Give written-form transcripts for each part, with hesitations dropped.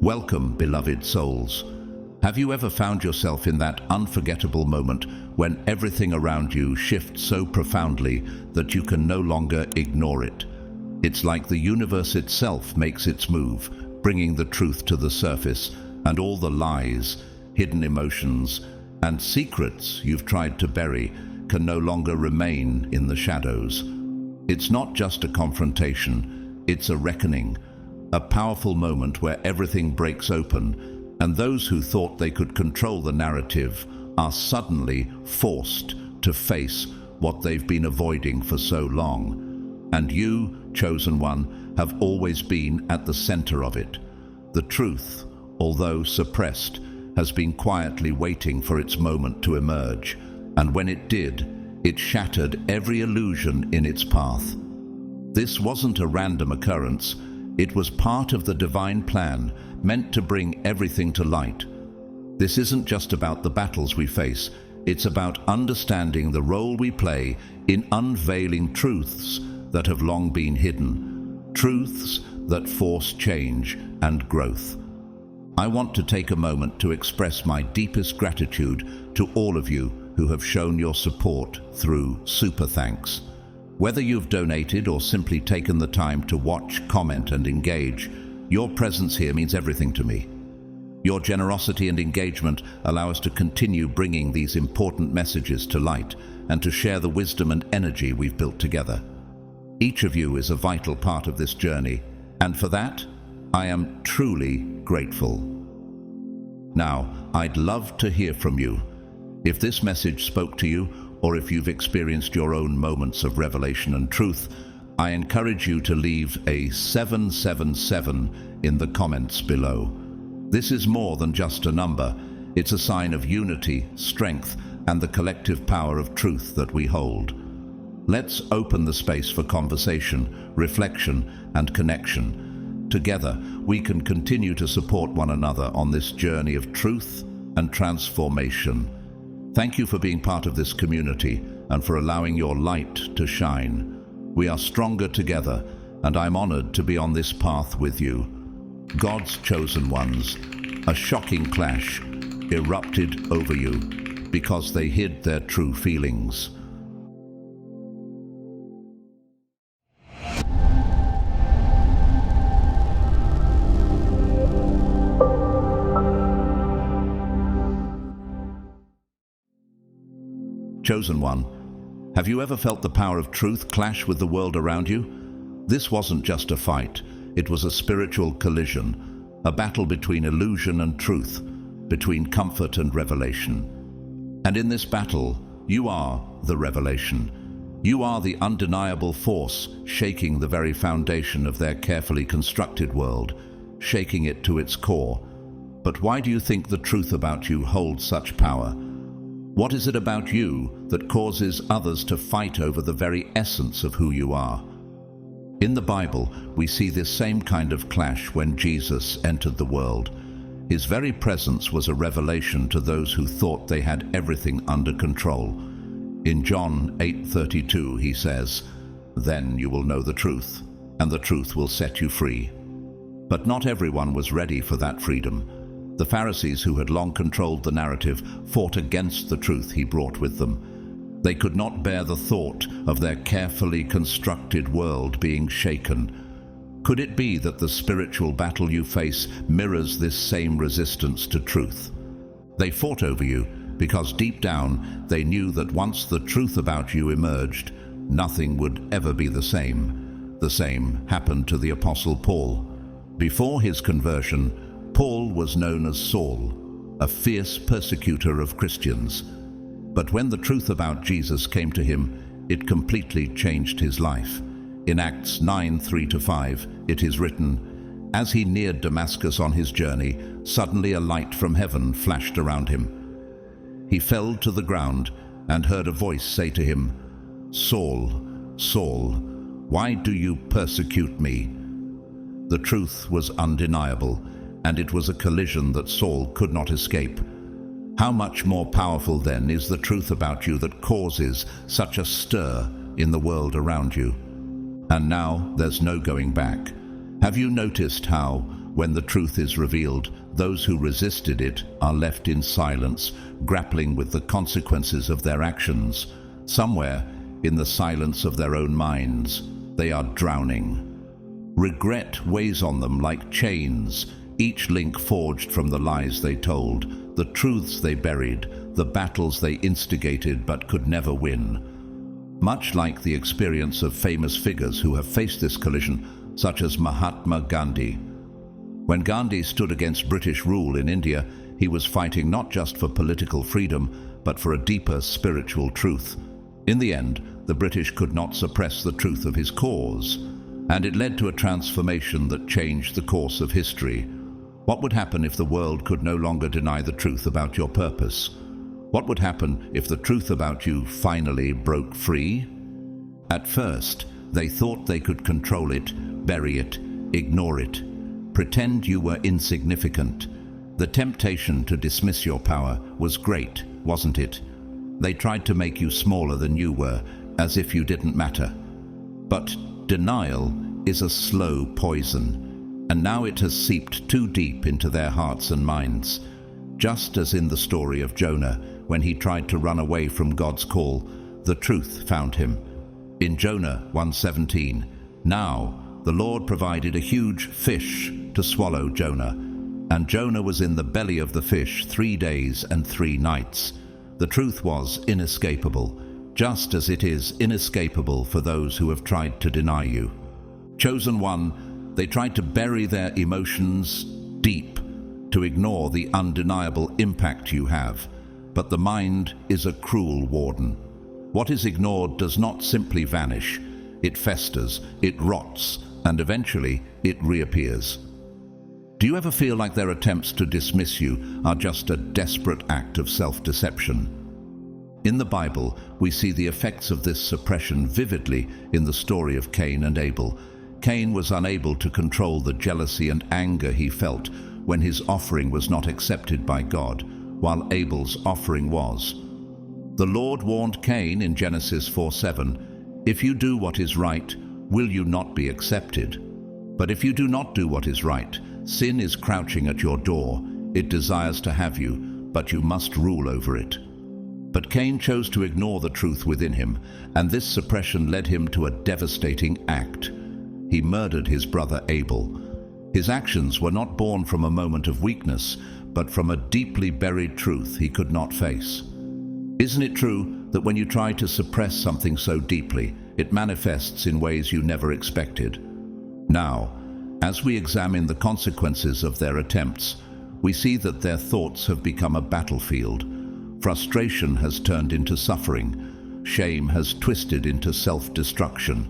Welcome, beloved souls. Have you ever found yourself in that unforgettable moment when everything around you shifts so profoundly that you can no longer ignore it? It's like the universe itself makes its move, bringing the truth to the surface, and all the lies, hidden emotions, and secrets you've tried to bury can no longer remain in the shadows. It's not just a confrontation, it's a reckoning, a powerful moment where everything breaks open, and those who thought they could control the narrative are suddenly forced to face what they've been avoiding for so long. And you, chosen one, have always been at the center of it. The truth, although suppressed, has been quietly waiting for its moment to emerge, and when it did, it shattered every illusion in its path. This wasn't a random occurrence. It was part of the divine plan, meant to bring everything to light. This isn't just about the battles we face, it's about understanding the role we play in unveiling truths that have long been hidden, truths that force change and growth. I want to take a moment to express my deepest gratitude to all of you who have shown your support through Super Thanks. Whether you've donated or simply taken the time to watch, comment, and engage, your presence here means everything to me. Your generosity and engagement allow us to continue bringing these important messages to light and to share the wisdom and energy we've built together. Each of you is a vital part of this journey, and for that, I am truly grateful. Now, I'd love to hear from you. If this message spoke to you, or if you've experienced your own moments of revelation and truth, I encourage you to leave a 777 in the comments below. This is more than just a number. It's a sign of unity, strength, and the collective power of truth that we hold. Let's open the space for conversation, reflection, and connection. Together, we can continue to support one another on this journey of truth and transformation. Thank you for being part of this community and for allowing your light to shine. We are stronger together, and I'm honored to be on this path with you. God's chosen ones, a shocking clash erupted over you because they hid their true feelings. Chosen one, have you ever felt the power of truth clash with the world around you? This wasn't just a fight, it was a spiritual collision, a battle between illusion and truth, between comfort and revelation. And in this battle, you are the revelation. You are the undeniable force shaking the very foundation of their carefully constructed world, shaking it to its core. But why do you think the truth about you holds such power? What is it about you that causes others to fight over the very essence of who you are? In the Bible, we see this same kind of clash when Jesus entered the world. His very presence was a revelation to those who thought they had everything under control. In John 8:32, he says, "Then you will know the truth, and the truth will set you free." But not everyone was ready for that freedom. The Pharisees, who had long controlled the narrative, fought against the truth he brought with them. They could not bear the thought of their carefully constructed world being shaken. Could it be that the spiritual battle you face mirrors this same resistance to truth? They fought over you because deep down they knew that once the truth about you emerged, nothing would ever be the same. The same happened to the Apostle Paul. Before his conversion, Paul was known as Saul, a fierce persecutor of Christians. But when the truth about Jesus came to him, it completely changed his life. In Acts 9:3-5, it is written, "As he neared Damascus on his journey, suddenly a light from heaven flashed around him. He fell to the ground and heard a voice say to him, 'Saul, Saul, why do you persecute me?' The truth was undeniable, and it was a collision that Saul could not escape. How much more powerful, then, is the truth about you that causes such a stir in the world around you? And now there's no going back. Have you noticed how, When the truth is revealed, those who resisted it are left in silence, grappling with the consequences of their actions. Somewhere, in the silence of their own minds, they are drowning. Regret weighs on them like chains, each link forged from the lies they told, the truths they buried, the battles they instigated but could never win. Much like the experience of famous figures who have faced this collision, such as Mahatma Gandhi. When Gandhi stood against British rule in India, he was fighting not just for political freedom, but for a deeper spiritual truth. In the end, the British could not suppress the truth of his cause, and it led to a transformation that changed the course of history. What would happen if the world could no longer deny the truth about your purpose? What would happen if the truth about you finally broke free? At first, they thought they could control it, bury it, ignore it, pretend you were insignificant. The temptation to dismiss your power was great, wasn't it? They tried to make you smaller than you were, as if you didn't matter. But denial is a slow poison, and now it has seeped too deep into their hearts and minds. Just as in the story of Jonah, when he tried to run away from God's call, the truth found him. In Jonah 1:17, now the Lord provided a huge fish to swallow Jonah, and Jonah was in the belly of the fish 3 days and 3 nights. The truth was inescapable, just as it is inescapable for those who have tried to deny you. Chosen one, they tried to bury their emotions deep, to ignore the undeniable impact you have. But the mind is a cruel warden. What is ignored does not simply vanish. It festers, it rots, and eventually it reappears. Do you ever feel like their attempts to dismiss you are just a desperate act of self-deception? In the Bible, we see the effects of this suppression vividly in the story of Cain and Abel. Cain was unable to control the jealousy and anger he felt when his offering was not accepted by God, while Abel's offering was. The Lord warned Cain in Genesis 4:7, "If you do what is right, will you not be accepted? But if you do not do what is right, sin is crouching at your door. It desires to have you, but you must rule over it." But Cain chose to ignore the truth within him, and this suppression led him to a devastating act. He murdered his brother Abel. His actions were not born from a moment of weakness, but from a deeply buried truth he could not face. Isn't it true that when you try to suppress something so deeply, it manifests in ways you never expected? Now, as we examine the consequences of their attempts, we see that their thoughts have become a battlefield. Frustration has turned into suffering. Shame has twisted into self-destruction.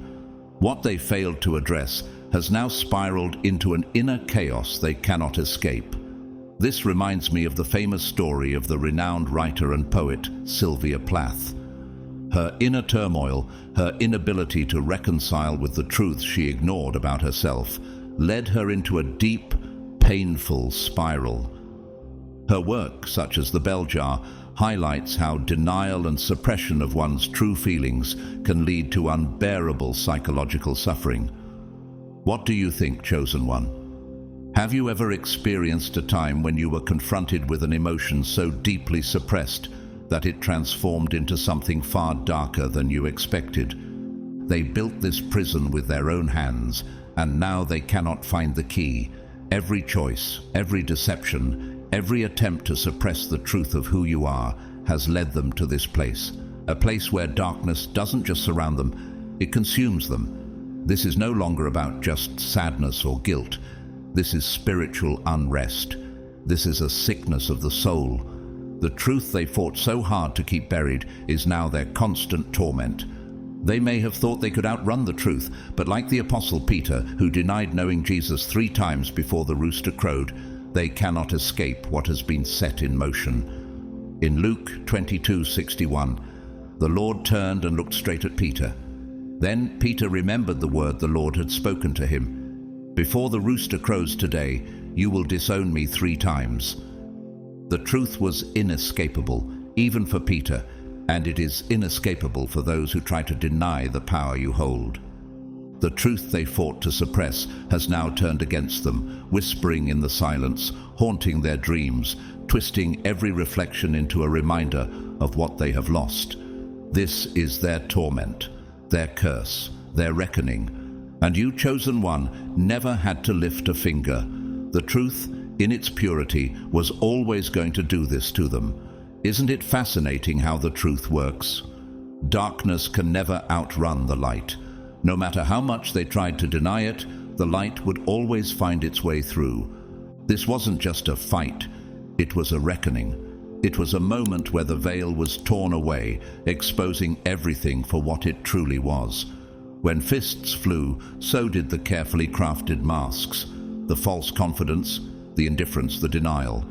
What they failed to address has now spiraled into an inner chaos they cannot escape. This reminds me of the famous story of the renowned writer and poet Sylvia Plath. Her inner turmoil, her inability to reconcile with the truths she ignored about herself, led her into a deep, painful spiral. Her work, such as The Bell Jar, highlights how denial and suppression of one's true feelings can lead to unbearable psychological suffering. What do you think, chosen one? Have you ever experienced a time when you were confronted with an emotion so deeply suppressed that it transformed into something far darker than you expected? They built this prison with their own hands, and now they cannot find the key. Every choice, every deception, every attempt to suppress the truth of who you are has led them to this place, a place where darkness doesn't just surround them, it consumes them. This is no longer about just sadness or guilt. This is spiritual unrest. This is a sickness of the soul. The truth they fought so hard to keep buried is now their constant torment. They may have thought they could outrun the truth, but like the Apostle Peter, who denied knowing Jesus 3 times before the rooster crowed, they cannot escape what has been set in motion. In Luke 22:61, the Lord turned and looked straight at Peter. Then Peter remembered the word the Lord had spoken to him. "Before the rooster crows today, you will disown me 3 times." The truth was inescapable, even for Peter, and it is inescapable for those who try to deny the power you hold. The truth they fought to suppress has now turned against them, whispering in the silence, haunting their dreams, twisting every reflection into a reminder of what they have lost. This is their torment, their curse, their reckoning. And you, chosen one, never had to lift a finger. The truth, in its purity, was always going to do this to them. Isn't it fascinating how the truth works? Darkness can never outrun the light. No matter how much they tried to deny it, the light would always find its way through. This wasn't just a fight, it was a reckoning. It was a moment where the veil was torn away, exposing everything for what it truly was. When fists flew, so did the carefully crafted masks. The false confidence, the indifference, the denial.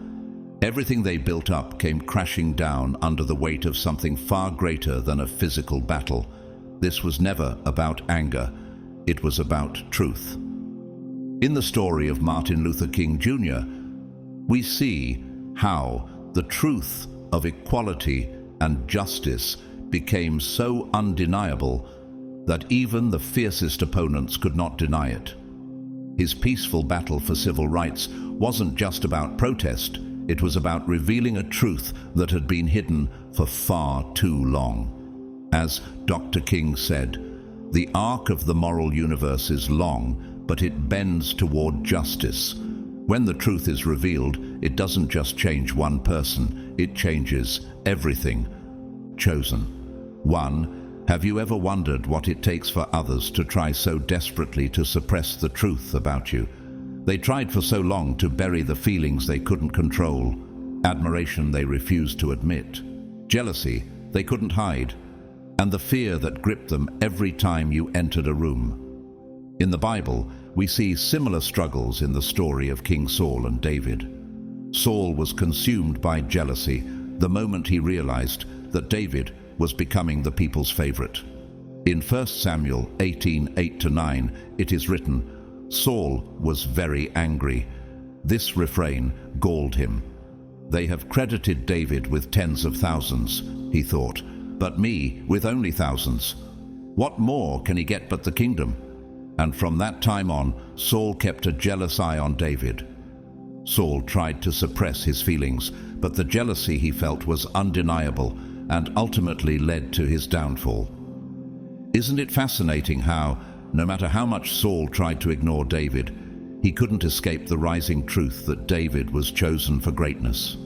Everything they built up came crashing down under the weight of something far greater than a physical battle. This was never about anger. It was about truth. In the story of Martin Luther King Jr., we see how the truth of equality and justice became so undeniable that even the fiercest opponents could not deny it. His peaceful battle for civil rights wasn't just about protest, it was about revealing a truth that had been hidden for far too long. As Dr. King said, "The arc of the moral universe is long, but it bends toward justice." When the truth is revealed, it doesn't just change one person, it changes everything. Chosen one, have you ever wondered what it takes for others to try so desperately to suppress the truth about you? They tried for so long to bury the feelings they couldn't control, admiration they refused to admit, jealousy they couldn't hide, and the fear that gripped them every time you entered a room. In the Bible, we see similar struggles in the story of King Saul and David. Saul was consumed by jealousy the moment he realized that David was becoming the people's favorite. In 1 Samuel 18:8-9, it is written, "Saul was very angry. This refrain galled him. They have credited David with tens of thousands, he thought, but me with only thousands. What more can he get but the kingdom?" And from that time on, Saul kept a jealous eye on David. Saul tried to suppress his feelings, but the jealousy he felt was undeniable and ultimately led to his downfall. Isn't it fascinating how, no matter how much Saul tried to ignore David, he couldn't escape the rising truth that David was chosen for greatness?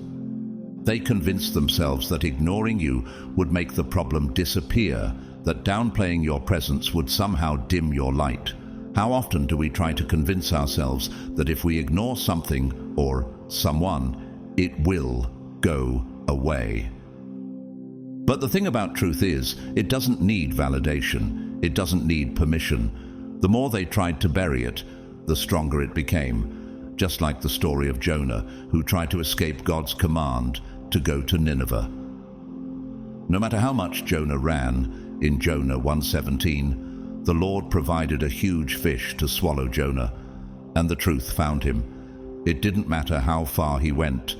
They convinced themselves that ignoring you would make the problem disappear, that downplaying your presence would somehow dim your light. How often do we try to convince ourselves that if we ignore something or someone, it will go away? But the thing about truth is, it doesn't need validation. It doesn't need permission. The more they tried to bury it, the stronger it became. Just like the story of Jonah, who tried to escape God's command to go to Nineveh. No matter how much Jonah ran, in Jonah 1:17, the Lord provided a huge fish to swallow Jonah, and the truth found him. It didn't matter how far he went.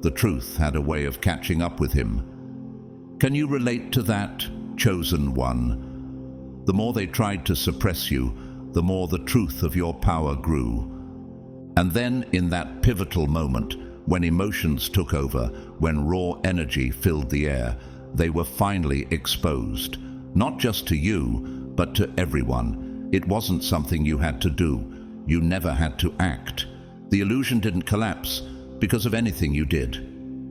The truth had a way of catching up with him. Can you relate to that, chosen one? The more they tried to suppress you, the more the truth of your power grew. And then, in that pivotal moment, when emotions took over, when raw energy filled the air, they were finally exposed. Not just to you, but to everyone. It wasn't something you had to do. You never had to act. The illusion didn't collapse because of anything you did.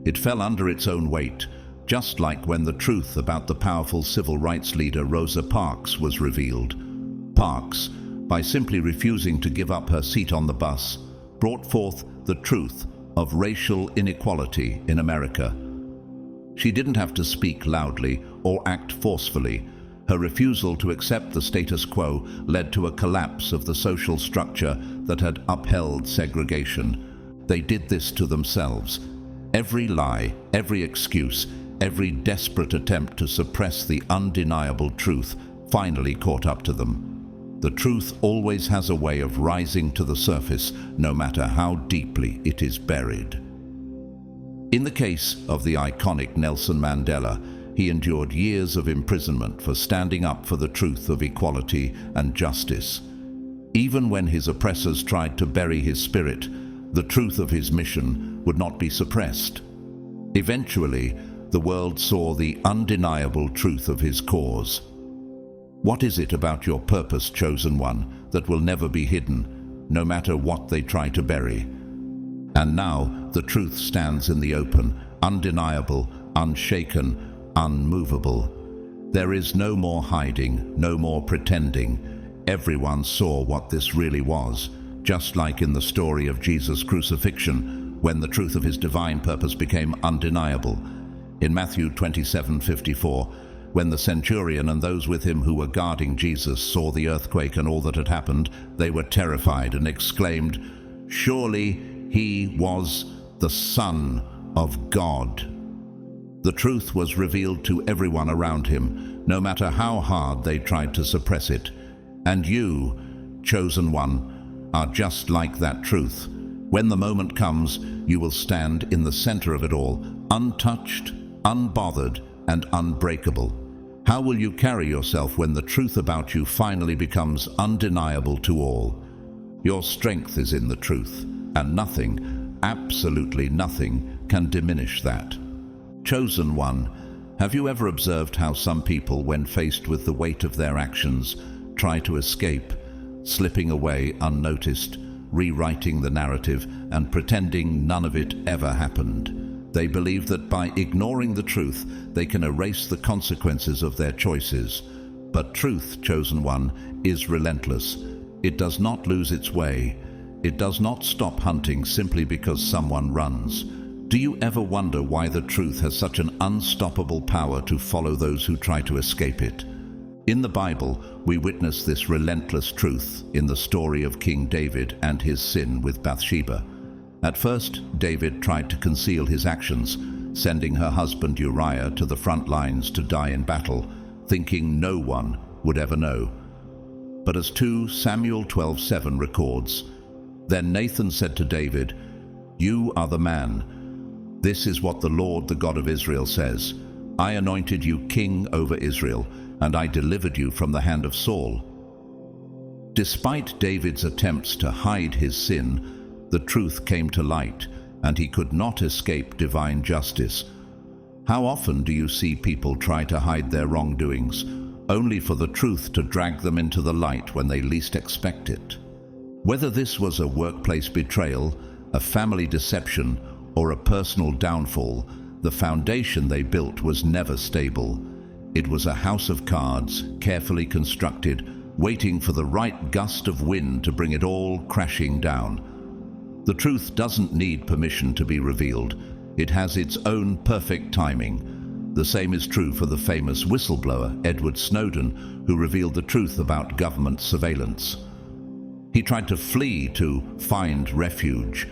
It fell under its own weight, just like when the truth about the powerful civil rights leader Rosa Parks was revealed. Parks, by simply refusing to give up her seat on the bus, brought forth the truth of racial inequality in America. She didn't have to speak loudly or act forcefully. Her refusal to accept the status quo led to a collapse of the social structure that had upheld segregation. They did this to themselves. Every lie, every excuse, every desperate attempt to suppress the undeniable truth finally caught up to them. The truth always has a way of rising to the surface, no matter how deeply it is buried. In the case of the iconic Nelson Mandela, he endured years of imprisonment for standing up for the truth of equality and justice. Even when his oppressors tried to bury his spirit, the truth of his mission would not be suppressed. Eventually, the world saw the undeniable truth of his cause. What is it about your purpose, chosen one, that will never be hidden, no matter what they try to bury? And now the truth stands in the open, undeniable, unshaken, unmovable. There is no more hiding, no more pretending. Everyone saw what this really was, just like in the story of Jesus' crucifixion, when the truth of his divine purpose became undeniable. In Matthew 27:54, when the centurion and those with him who were guarding Jesus saw the earthquake and all that had happened, they were terrified and exclaimed, "Surely he was the Son of God." The truth was revealed to everyone around him, no matter how hard they tried to suppress it. And you, chosen one, are just like that truth. When the moment comes, you will stand in the center of it all, untouched, unbothered, and unbreakable. How will you carry yourself when the truth about you finally becomes undeniable to all? Your strength is in the truth, and nothing, absolutely nothing, can diminish that. Chosen one, have you ever observed how some people, when faced with the weight of their actions, try to escape, slipping away unnoticed, rewriting the narrative, and pretending none of it ever happened? They believe that by ignoring the truth, they can erase the consequences of their choices. But truth, chosen one, is relentless. It does not lose its way. It does not stop hunting simply because someone runs. Do you ever wonder why the truth has such an unstoppable power to follow those who try to escape it? In the Bible, we witness this relentless truth in the story of King David and his sin with Bathsheba. At first, David tried to conceal his actions, sending her husband Uriah to the front lines to die in battle, thinking no one would ever know. But as 2 Samuel 12:7 records, "Then Nathan said to David, 'You are the man. This is what the Lord, the God of Israel, says. I anointed you king over Israel, and I delivered you from the hand of Saul.'" Despite David's attempts to hide his sin, the truth came to light, and he could not escape divine justice. How often do you see people try to hide their wrongdoings, only for the truth to drag them into the light when they least expect it? Whether this was a workplace betrayal, a family deception, or a personal downfall, the foundation they built was never stable. It was a house of cards, carefully constructed, waiting for the right gust of wind to bring it all crashing down. The truth doesn't need permission to be revealed. It has its own perfect timing. The same is true for the famous whistleblower, Edward Snowden, who revealed the truth about government surveillance. He tried to flee to find refuge,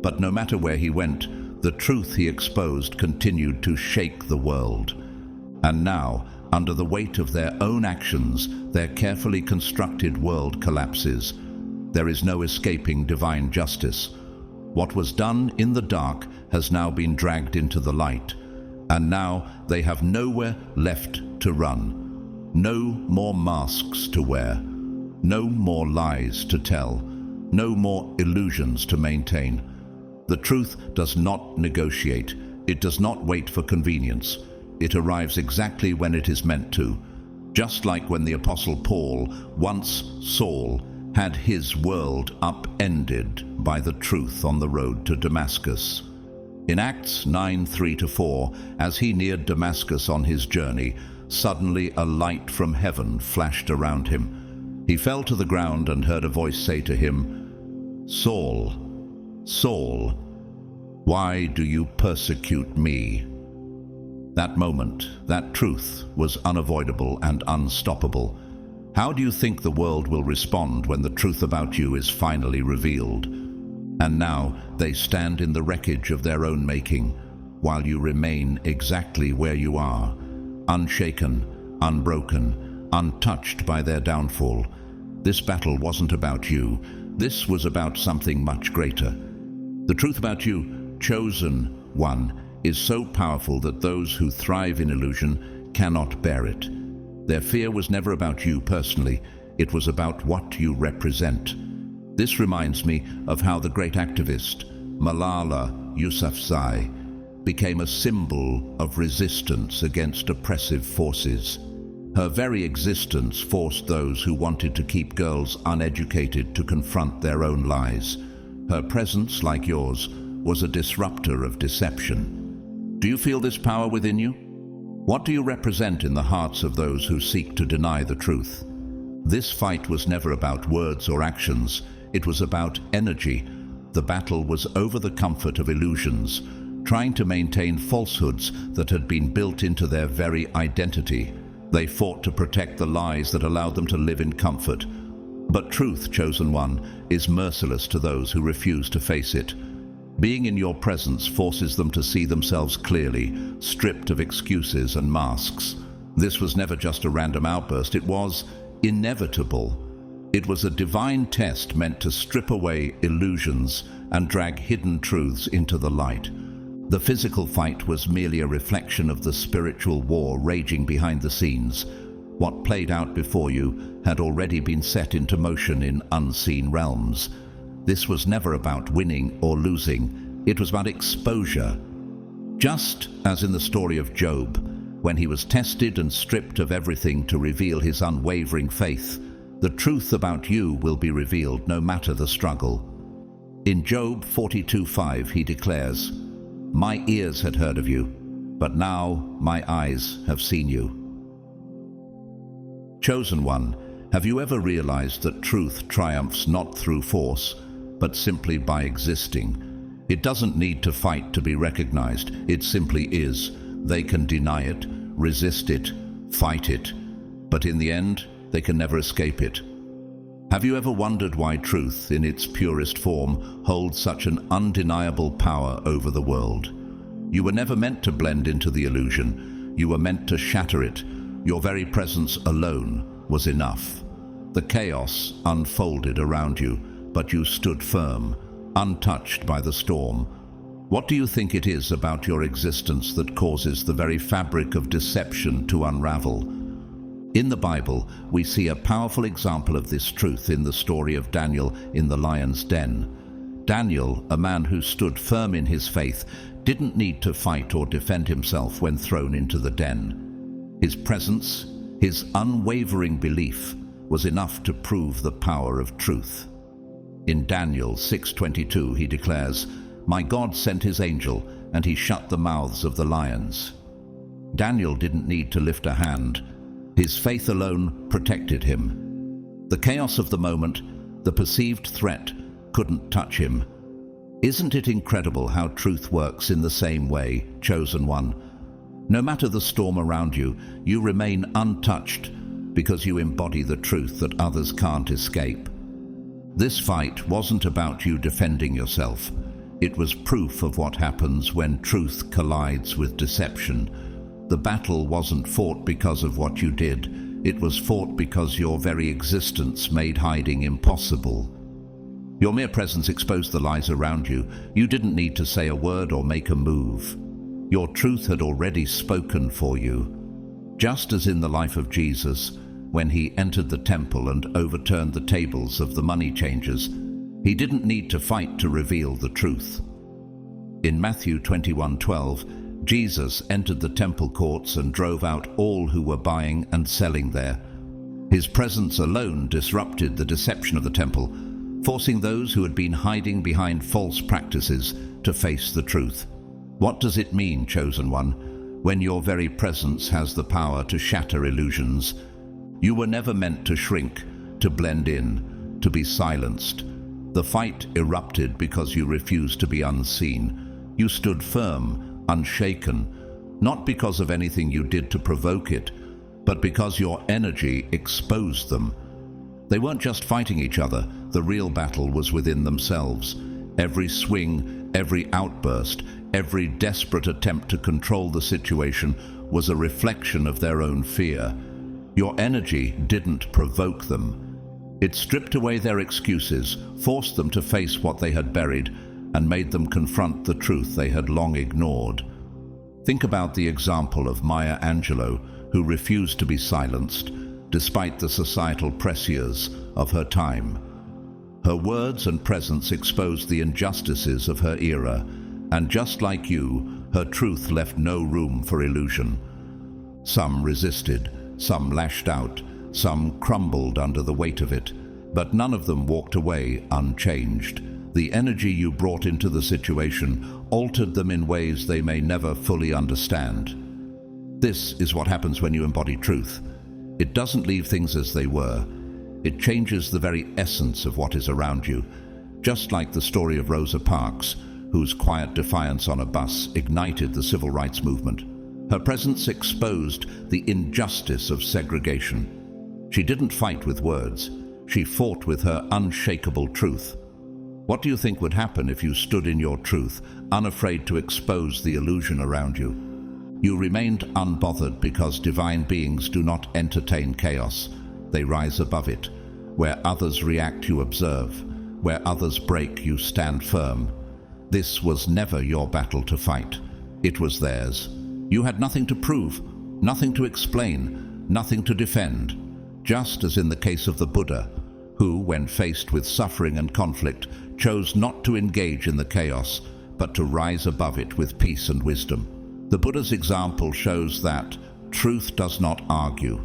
but no matter where he went, the truth he exposed continued to shake the world. And now, under the weight of their own actions, their carefully constructed world collapses. There is no escaping divine justice. What was done in the dark has now been dragged into the light, and now they have nowhere left to run. No more masks to wear, no more lies to tell, no more illusions to maintain. The truth does not negotiate. It does not wait for convenience. It arrives exactly when it is meant to. Just like when the Apostle Paul, once Saul, had his world upended by the truth on the road to Damascus. In Acts 9:3-4, as he neared Damascus on his journey, suddenly a light from heaven flashed around him. He fell to the ground and heard a voice say to him, "Saul, Saul, why do you persecute me?" That moment, that truth, was unavoidable and unstoppable. How do you think the world will respond when the truth about you is finally revealed? And now they stand in the wreckage of their own making, while you remain exactly where you are, unshaken, unbroken, untouched by their downfall. This battle wasn't about you. This was about something much greater. The truth about you, chosen one, is so powerful that those who thrive in illusion cannot bear it. Their fear was never about you personally, it was about what you represent. This reminds me of how the great activist Malala Yousafzai became a symbol of resistance against oppressive forces. Her very existence forced those who wanted to keep girls uneducated to confront their own lies. Her presence, like yours, was a disruptor of deception. Do you feel this power within you? What do you represent in the hearts of those who seek to deny the truth? This fight was never about words or actions, it was about energy. The battle was over the comfort of illusions, trying to maintain falsehoods that had been built into their very identity. They fought to protect the lies that allowed them to live in comfort. But truth, chosen one, is merciless to those who refuse to face it. Being in your presence forces them to see themselves clearly, stripped of excuses and masks. This was never just a random outburst, it was inevitable. It was a divine test meant to strip away illusions and drag hidden truths into the light. The physical fight was merely a reflection of the spiritual war raging behind the scenes. What played out before you had already been set into motion in unseen realms. This was never about winning or losing, it was about exposure. Just as in the story of Job, when he was tested and stripped of everything to reveal his unwavering faith, the truth about you will be revealed no matter the struggle. In Job 42:5 he declares, "My ears had heard of you, but now my eyes have seen you." Chosen one, have you ever realized that truth triumphs not through force, but simply by existing? It doesn't need to fight to be recognized, it simply is. They can deny it, resist it, fight it, but in the end, they can never escape it. Have you ever wondered why truth, in its purest form, holds such an undeniable power over the world? You were never meant to blend into the illusion, you were meant to shatter it. Your very presence alone was enough. The chaos unfolded around you, but you stood firm, untouched by the storm. What do you think it is about your existence that causes the very fabric of deception to unravel? In the Bible, we see a powerful example of this truth in the story of Daniel in the lion's den. Daniel, a man who stood firm in his faith, didn't need to fight or defend himself when thrown into the den. His presence, his unwavering belief, was enough to prove the power of truth. In Daniel 6:22 he declares, "My God sent his angel, and he shut the mouths of the lions." Daniel didn't need to lift a hand. His faith alone protected him. The chaos of the moment, the perceived threat, couldn't touch him. Isn't it incredible how truth works in the same way, chosen one? No matter the storm around you, you remain untouched because you embody the truth that others can't escape. This fight wasn't about you defending yourself. It was proof of what happens when truth collides with deception. The battle wasn't fought because of what you did. It was fought because your very existence made hiding impossible. Your mere presence exposed the lies around you. You didn't need to say a word or make a move. Your truth had already spoken for you. Just as in the life of Jesus, when he entered the temple and overturned the tables of the money changers, he didn't need to fight to reveal the truth. In Matthew 21:12, Jesus entered the temple courts and drove out all who were buying and selling there. His presence alone disrupted the deception of the temple, forcing those who had been hiding behind false practices to face the truth. What does it mean, chosen one, when your very presence has the power to shatter illusions? You were never meant to shrink, to blend in, to be silenced. The fight erupted because you refused to be unseen. You stood firm, unshaken, not because of anything you did to provoke it, but because your energy exposed them. They weren't just fighting each other, the real battle was within themselves. Every swing, every outburst, every desperate attempt to control the situation was a reflection of their own fear. Your energy didn't provoke them. It stripped away their excuses, forced them to face what they had buried, and made them confront the truth they had long ignored. Think about the example of Maya Angelou, who refused to be silenced, despite the societal pressures of her time. Her words and presence exposed the injustices of her era, and just like you, her truth left no room for illusion. Some resisted, some lashed out, some crumbled under the weight of it, but none of them walked away unchanged. The energy you brought into the situation altered them in ways they may never fully understand. This is what happens when you embody truth. It doesn't leave things as they were. It changes the very essence of what is around you, just like the story of Rosa Parks, whose quiet defiance on a bus ignited the civil rights movement. Her presence exposed the injustice of segregation. She didn't fight with words. She fought with her unshakable truth. What do you think would happen if you stood in your truth, unafraid to expose the illusion around you? You remained unbothered because divine beings do not entertain chaos. They rise above it. Where others react, you observe. Where others break, you stand firm. This was never your battle to fight. It was theirs. You had nothing to prove, nothing to explain, nothing to defend. Just as in the case of the Buddha, who, when faced with suffering and conflict, chose not to engage in the chaos, but to rise above it with peace and wisdom. The Buddha's example shows that truth does not argue.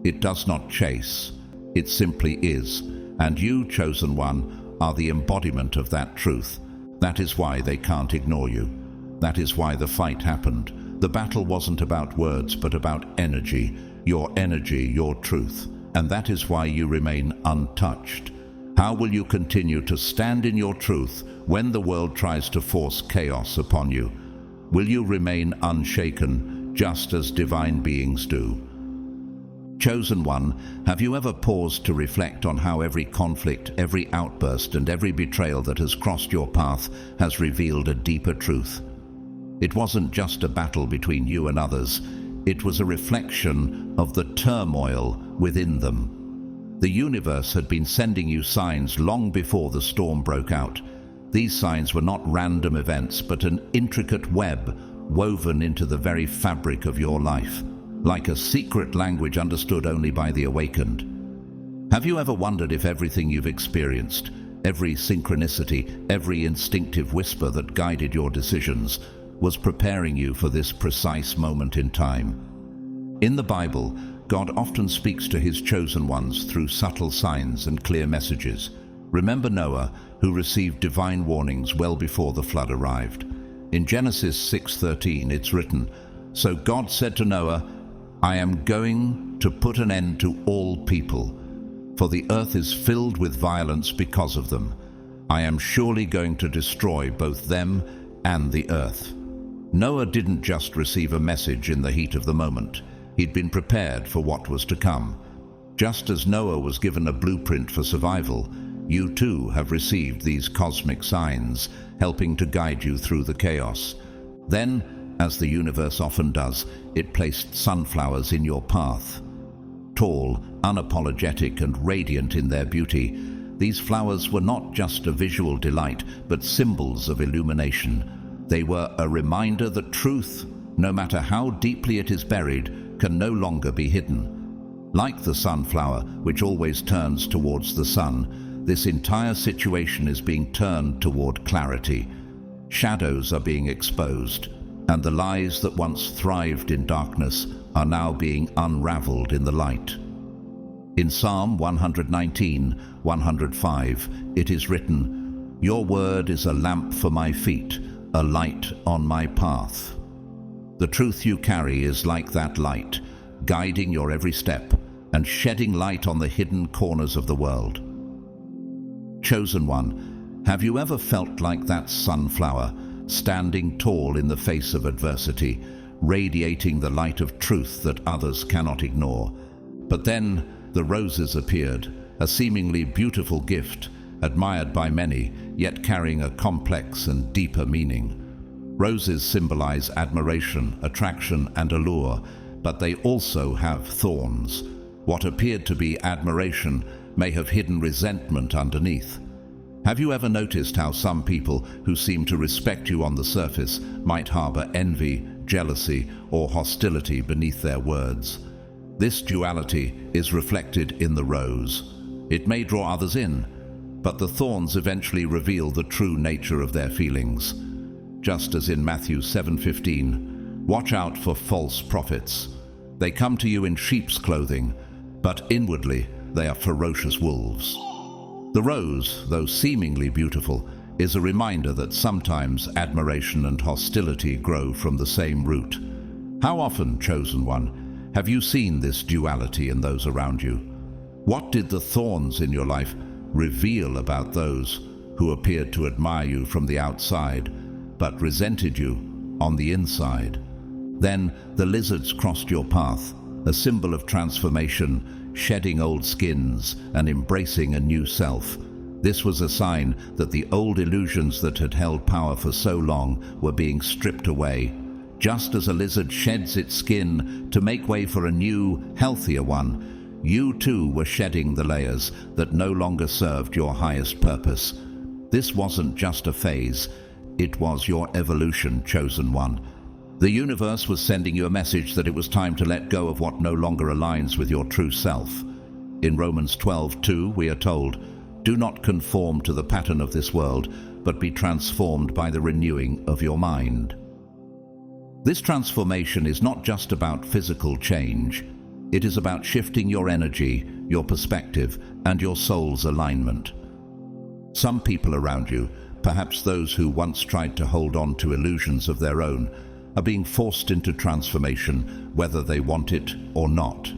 It does not chase. It simply is. And you, chosen one, are the embodiment of that truth. That is why they can't ignore you. That is why the fight happened. The battle wasn't about words, but about energy, your truth. And that is why you remain untouched. How will you continue to stand in your truth when the world tries to force chaos upon you? Will you remain unshaken, just as divine beings do? Chosen one, have you ever paused to reflect on how every conflict, every outburst, and every betrayal that has crossed your path has revealed a deeper truth? It wasn't just a battle between you and others. It was a reflection of the turmoil within them. The universe had been sending you signs long before the storm broke out. These signs were not random events, but an intricate web woven into the very fabric of your life, like a secret language understood only by the awakened. Have you ever wondered if everything you've experienced, every synchronicity, every instinctive whisper that guided your decisions, was preparing you for this precise moment in time? In the Bible, God often speaks to his chosen ones through subtle signs and clear messages. Remember Noah, who received divine warnings well before the flood arrived. In Genesis 6:13, it's written, "So God said to Noah, I am going to put an end to all people, for the earth is filled with violence because of them. I am surely going to destroy both them and the earth." Noah didn't just receive a message in the heat of the moment. He'd been prepared for what was to come. Just as Noah was given a blueprint for survival, you too have received these cosmic signs, helping to guide you through the chaos. Then, as the universe often does, it placed sunflowers in your path. Tall, unapologetic, and radiant in their beauty, these flowers were not just a visual delight, but symbols of illumination. They were a reminder that truth, no matter how deeply it is buried, can no longer be hidden. Like the sunflower, which always turns towards the sun, this entire situation is being turned toward clarity. Shadows are being exposed, and the lies that once thrived in darkness are now being unraveled in the light. In Psalm 119:105, it is written, "Your word is a lamp for my feet, a light on my path." The truth you carry is like that light, guiding your every step and shedding light on the hidden corners of the world. Chosen one, have you ever felt like that sunflower, standing tall in the face of adversity, radiating the light of truth that others cannot ignore? But then the roses appeared, a seemingly beautiful gift, admired by many, yet carrying a complex and deeper meaning. Roses symbolize admiration, attraction, and allure, but they also have thorns. What appeared to be admiration may have hidden resentment underneath. Have you ever noticed how some people who seem to respect you on the surface might harbor envy, jealousy, or hostility beneath their words. This duality is reflected in the rose. It may draw others in, but the thorns eventually reveal the true nature of their feelings. Just as in Matthew 7:15, watch out for false prophets. They come to you in sheep's clothing, but inwardly they are ferocious wolves. The rose, though seemingly beautiful, is a reminder that sometimes admiration and hostility grow from the same root. How often, chosen one, have you seen this duality in those around you? What did the thorns in your life reveal about those who appeared to admire you from the outside, but resented you on the inside? Then the lizards crossed your path, a symbol of transformation, shedding old skins and embracing a new self. This was a sign that the old illusions that had held power for so long were being stripped away. Just as a lizard sheds its skin to make way for a new, healthier one, you too were shedding the layers that no longer served your highest purpose. This wasn't just a phase, it was your evolution, chosen one. The universe was sending you a message that it was time to let go of what no longer aligns with your true self. In Romans 12:2, we are told, "Do not conform to the pattern of this world, but be transformed by the renewing of your mind." This transformation is not just about physical change. It is about shifting your energy, your perspective, and your soul's alignment. Some people around you, perhaps those who once tried to hold on to illusions of their own, are being forced into transformation, whether they want it or not.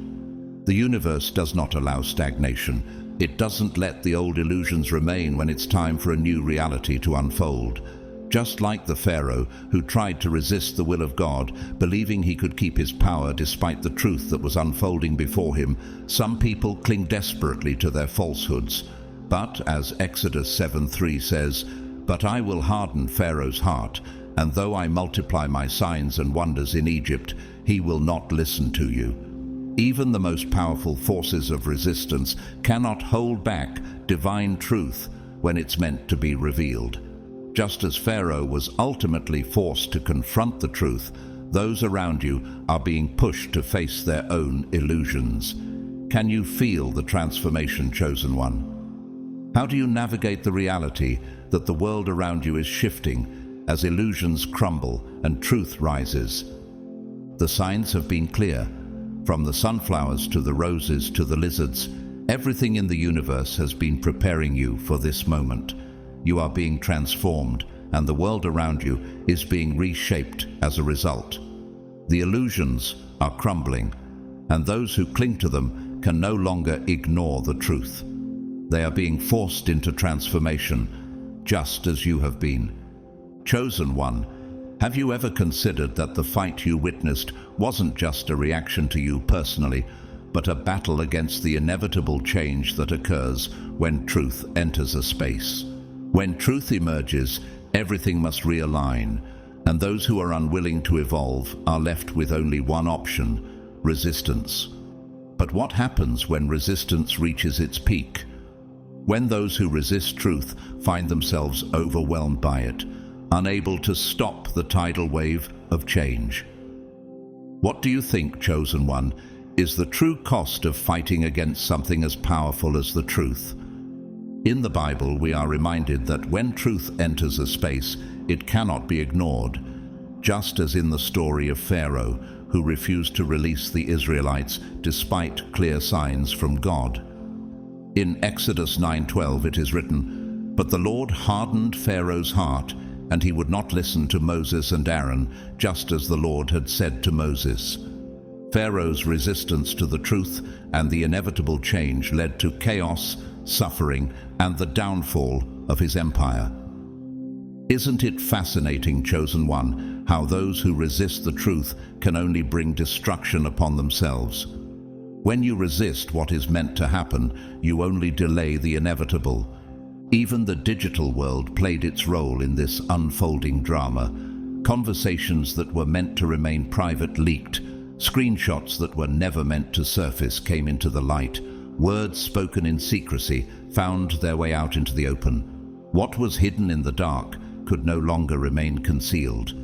The universe does not allow stagnation. It doesn't let the old illusions remain when it's time for a new reality to unfold. Just like the Pharaoh who tried to resist the will of God, believing he could keep his power despite the truth that was unfolding before him, some people cling desperately to their falsehoods. But, as Exodus 7:3 says, "But I will harden Pharaoh's heart, and though I multiply my signs and wonders in Egypt, he will not listen to you." Even the most powerful forces of resistance cannot hold back divine truth when it's meant to be revealed. Just as Pharaoh was ultimately forced to confront the truth, those around you are being pushed to face their own illusions. Can you feel the transformation, chosen one? How do you navigate the reality that the world around you is shifting as illusions crumble and truth rises? The signs have been clear. From the sunflowers to the roses to the lizards, everything in the universe has been preparing you for this moment. You are being transformed, and the world around you is being reshaped as a result. The illusions are crumbling, and those who cling to them can no longer ignore the truth. They are being forced into transformation, just as you have been. Chosen one, have you ever considered that the fight you witnessed wasn't just a reaction to you personally, but a battle against the inevitable change that occurs when truth enters a space? When truth emerges, everything must realign, and those who are unwilling to evolve are left with only one option: resistance. But what happens when resistance reaches its peak? When those who resist truth find themselves overwhelmed by it, unable to stop the tidal wave of change. What do you think, chosen one, is the true cost of fighting against something as powerful as the truth? In the Bible, we are reminded that when truth enters a space, it cannot be ignored, just as in the story of Pharaoh, who refused to release the Israelites despite clear signs from God. In Exodus 9:12 it is written, "But the Lord hardened Pharaoh's heart, and he would not listen to Moses and Aaron, just as the Lord had said to Moses." Pharaoh's resistance to the truth and the inevitable change led to chaos, suffering, and the downfall of his empire. Isn't it fascinating, chosen one, how those who resist the truth can only bring destruction upon themselves? When you resist what is meant to happen, you only delay the inevitable. Even the digital world played its role in this unfolding drama. Conversations that were meant to remain private leaked. Screenshots that were never meant to surface came into the light. Words spoken in secrecy found their way out into the open. What was hidden in the dark could no longer remain concealed.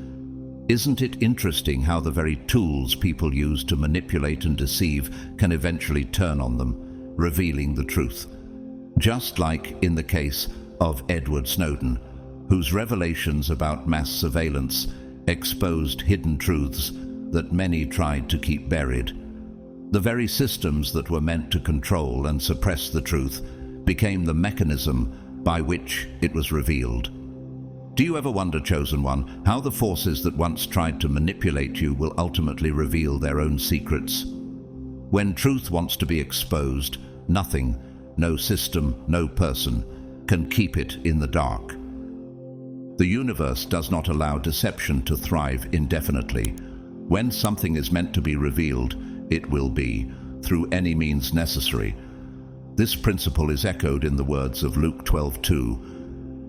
Isn't it interesting how the very tools people use to manipulate and deceive can eventually turn on them, revealing the truth? Just like in the case of Edward Snowden, whose revelations about mass surveillance exposed hidden truths that many tried to keep buried. The very systems that were meant to control and suppress the truth became the mechanism by which it was revealed. Do you ever wonder, Chosen One, how the forces that once tried to manipulate you will ultimately reveal their own secrets? When truth wants to be exposed, nothing, no system, no person, can keep it in the dark. The universe does not allow deception to thrive indefinitely. When something is meant to be revealed, it will be, through any means necessary. This principle is echoed in the words of Luke 12:2.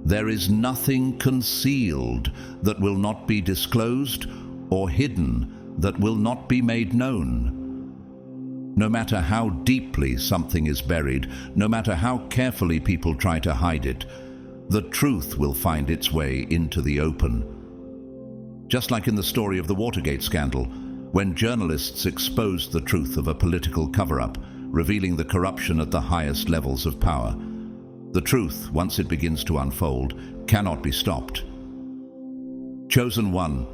There is nothing concealed that will not be disclosed, or hidden that will not be made known. No matter how deeply something is buried, no matter how carefully people try to hide it, the truth will find its way into the open. Just like in the story of the Watergate scandal, when journalists exposed the truth of a political cover-up, revealing the corruption at the highest levels of power. The truth, once it begins to unfold, cannot be stopped. Chosen One,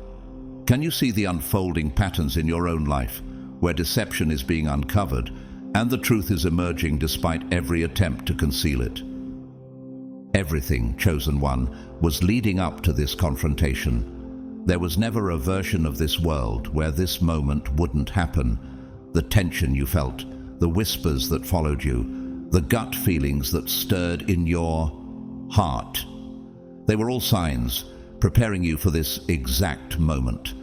can you see the unfolding patterns in your own life, where deception is being uncovered and the truth is emerging despite every attempt to conceal it? Everything, Chosen One, was leading up to this confrontation. There was never a version of this world where this moment wouldn't happen. The tension you felt, the whispers that followed you, the gut feelings that stirred in your heart. They were all signs, preparing you for this exact moment.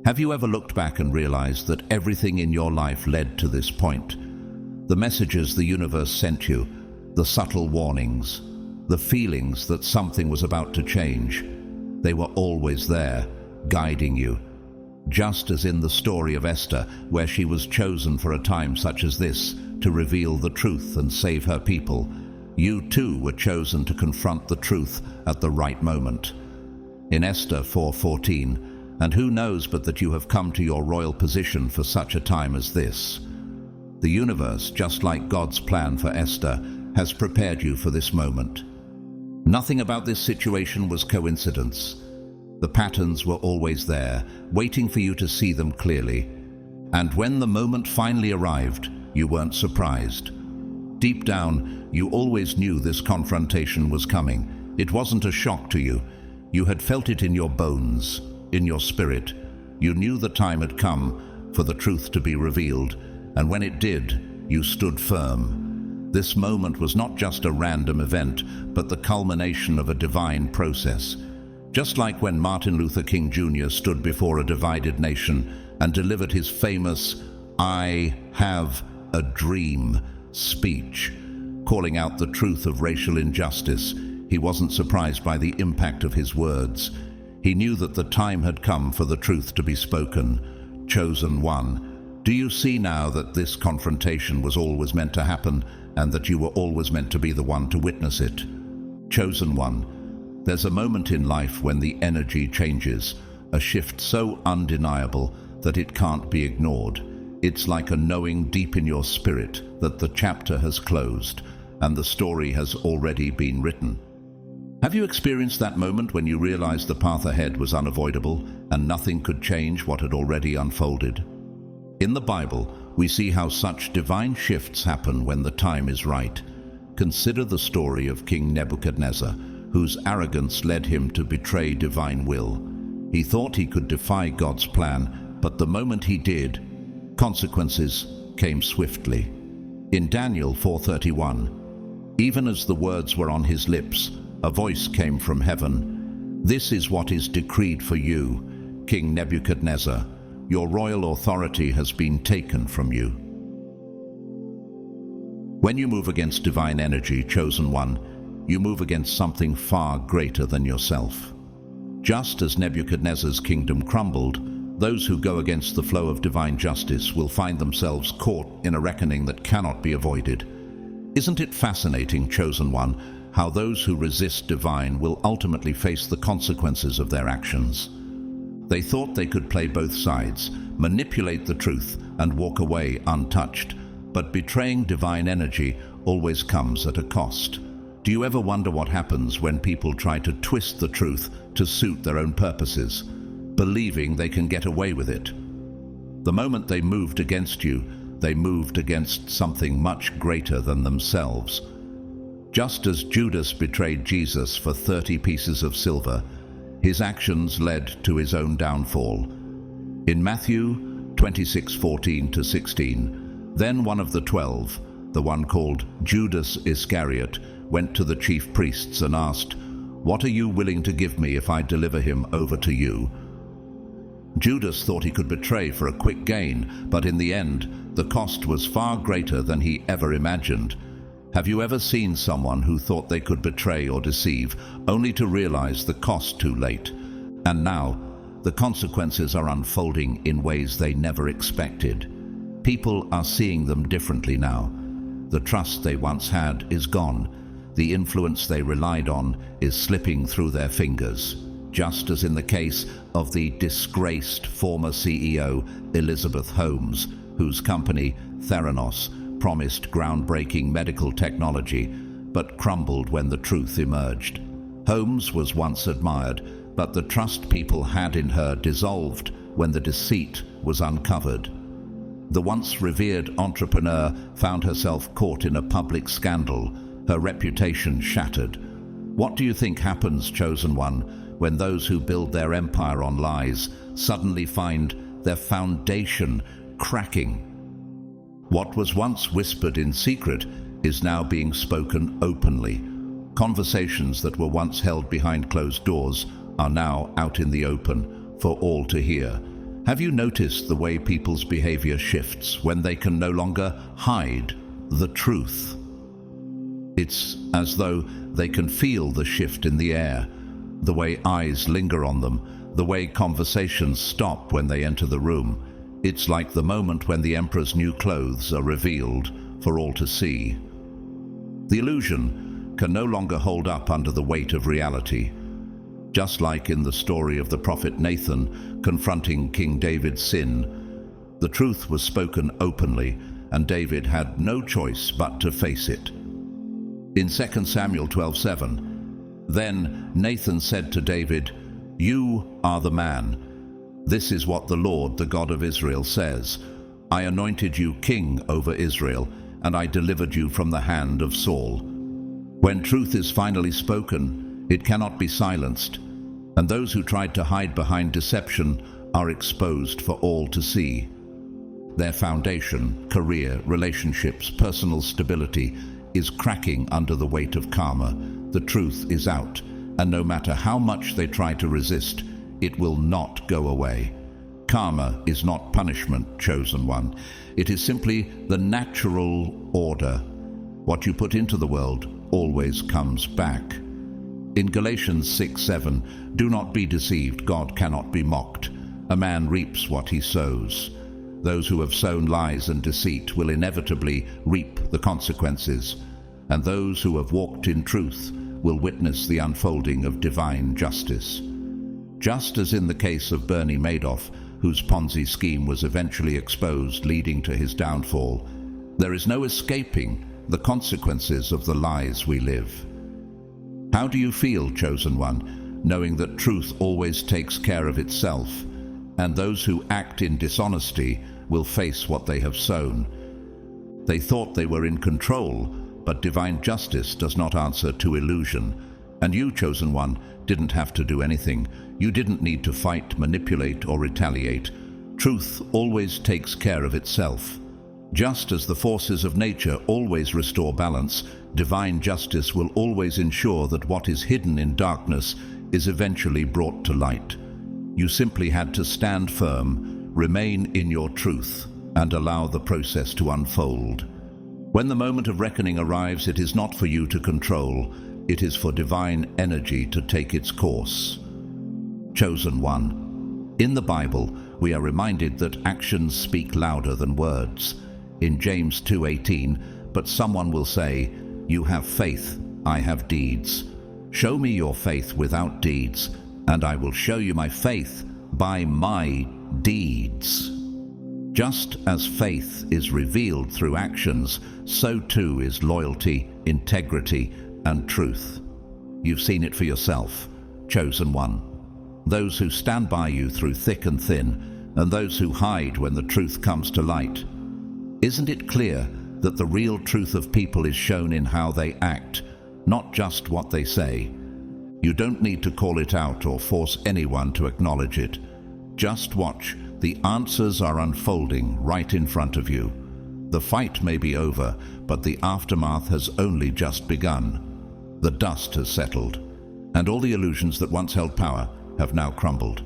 Have you ever looked back and realized that everything in your life led to this point? The messages the universe sent you, the subtle warnings, the feelings that something was about to change, they were always there, guiding you. Just as in the story of Esther, where she was chosen for a time such as this to reveal the truth and save her people, you too were chosen to confront the truth at the right moment. In Esther 4:14, and who knows but that you have come to your royal position for such a time as this. The universe, just like God's plan for Esther, has prepared you for this moment. Nothing about this situation was coincidence. The patterns were always there, waiting for you to see them clearly. And when the moment finally arrived, you weren't surprised. Deep down, you always knew this confrontation was coming. It wasn't a shock to you. You had felt it in your bones, in your spirit. You knew the time had come for the truth to be revealed, and when it did, you stood firm. This moment was not just a random event, but the culmination of a divine process. Just like when Martin Luther King Jr. stood before a divided nation and delivered his famous "I have a dream" speech, calling out the truth of racial injustice, he wasn't surprised by the impact of his words. He knew that the time had come for the truth to be spoken. Chosen One, do you see now that this confrontation was always meant to happen and that you were always meant to be the one to witness it? Chosen One, there's a moment in life when the energy changes, a shift so undeniable that it can't be ignored. It's like a knowing deep in your spirit that the chapter has closed and the story has already been written. Have you experienced that moment when you realized the path ahead was unavoidable and nothing could change what had already unfolded? In the Bible, we see how such divine shifts happen when the time is right. Consider the story of King Nebuchadnezzar, whose arrogance led him to betray divine will. He thought he could defy God's plan, but the moment he did, consequences came swiftly. In Daniel 4:31, even as the words were on his lips, a voice came from heaven. "This is what is decreed for you, King Nebuchadnezzar. Your royal authority has been taken from you." When you move against divine energy, Chosen One, you move against something far greater than yourself. Just as Nebuchadnezzar's kingdom crumbled, those who go against the flow of divine justice will find themselves caught in a reckoning that cannot be avoided. Isn't it fascinating, Chosen One, how those who resist divine will ultimately face the consequences of their actions? They thought they could play both sides, manipulate the truth, and walk away untouched. But betraying divine energy always comes at a cost. Do you ever wonder what happens when people try to twist the truth to suit their own purposes, believing they can get away with it? The moment they moved against you, they moved against something much greater than themselves. Just as Judas betrayed Jesus for 30 pieces of silver, his actions led to his own downfall. In Matthew 26:14-16, then one of the 12, the one called Judas Iscariot, went to the chief priests and asked, "What are you willing to give me if I deliver him over to you?" Judas thought he could betray for a quick gain, but in the end, the cost was far greater than he ever imagined. Have you ever seen someone who thought they could betray or deceive, only to realize the cost too late? And now, the consequences are unfolding in ways they never expected. People are seeing them differently now. The trust they once had is gone. The influence they relied on is slipping through their fingers, just as in the case of the disgraced former CEO Elizabeth Holmes, whose company, Theranos, promised groundbreaking medical technology, but crumbled when the truth emerged. Holmes was once admired, but the trust people had in her dissolved when the deceit was uncovered. The once revered entrepreneur found herself caught in a public scandal, her reputation shattered. What do you think happens, chosen one, when those who build their empire on lies suddenly find their foundation cracking? What was once whispered in secret is now being spoken openly. Conversations that were once held behind closed doors are now out in the open for all to hear. Have you noticed the way people's behavior shifts when they can no longer hide the truth? It's as though they can feel the shift in the air, the way eyes linger on them, the way conversations stop when they enter the room. It's like the moment when the emperor's new clothes are revealed for all to see. The illusion can no longer hold up under the weight of reality. Just like in the story of the prophet Nathan confronting King David's sin, the truth was spoken openly, and David had no choice but to face it. In 2 Samuel 12:7, then Nathan said to David, "You are the man. This is what the Lord, the God of Israel, says. I anointed you king over Israel, and I delivered you from the hand of Saul." When truth is finally spoken, it cannot be silenced, and those who tried to hide behind deception are exposed for all to see. Their foundation, career, relationships, personal stability is cracking under the weight of karma. The truth is out, and no matter how much they try to resist, it will not go away. Karma is not punishment, chosen one. It is simply the natural order. What you put into the world always comes back. In Galatians 6:7, do not be deceived, God cannot be mocked. A man reaps what he sows. Those who have sown lies and deceit will inevitably reap the consequences, and those who have walked in truth will witness the unfolding of divine justice. Just as in the case of Bernie Madoff, whose Ponzi scheme was eventually exposed, leading to his downfall, there is no escaping the consequences of the lies we live. How do you feel, chosen one, knowing that truth always takes care of itself, and those who act in dishonesty will face what they have sown? They thought they were in control, but divine justice does not answer to illusion. And you, chosen one, didn't have to do anything. You didn't need to fight, manipulate, or retaliate. Truth always takes care of itself. Just as the forces of nature always restore balance, divine justice will always ensure that what is hidden in darkness is eventually brought to light. You simply had to stand firm, remain in your truth, and allow the process to unfold. When the moment of reckoning arrives, it is not for you to control. It is for divine energy to take its course. Chosen one. In the Bible, we are reminded that actions speak louder than words. In James 2:18, but someone will say, "You have faith, I have deeds. Show me your faith without deeds, and I will show you my faith by my deeds. Just as faith is revealed through actions, so too is loyalty, integrity, and truth. You've seen it for yourself, chosen one. Those who stand by you through thick and thin, and those who hide when the truth comes to light. Isn't it clear that the real truth of people is shown in how they act, not just what they say? You don't need to call it out or force anyone to acknowledge it. Just watch. The answers are unfolding right in front of you. The fight may be over, but the aftermath has only just begun. The dust has settled, and all the illusions that once held power have now crumbled.